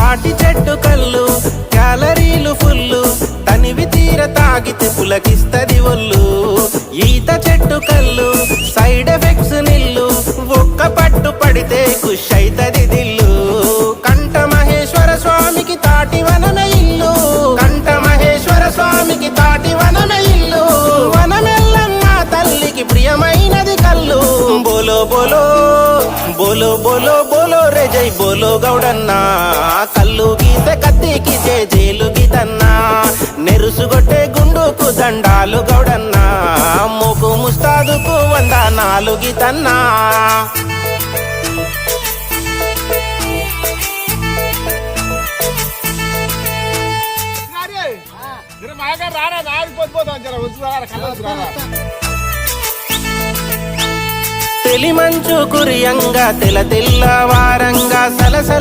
తాటి చెట్టు కళ్ళు క్యాలరీలు ఫుల్లు తనివి తీర తాగితే పులకిస్తది ఒళ్ళు ఈత చెట్టు కళ్ళు సైడ్ ఎఫెక్ట్స్ నిల్లు ఒక్క పట్టు పడితే ఖుష్ అయితది దిల్లు కంఠ మహేశ్వర స్వామికి తాటి వనమే ఇల్లు కంఠ మహేశ్వర స్వామికి తాటి వనమే ఇల్లు వనమెల్లమ్మ తల్లికి ప్రియమైనది కళ్ళు బోలో బోలో బోలో బోలో బోలో రే జై బోలో గౌడన్నా కళ్ళు గీత కత్తికి జేలు గీతన్నా నెరుసుగొట్టే గుండుకు దండాలు గౌడన్నా మోకు ముస్తాదుకు వందనాలు గీతన్నా తెలి మంచు కురియంగా తెల్ల తెల్లవారంగా సలసల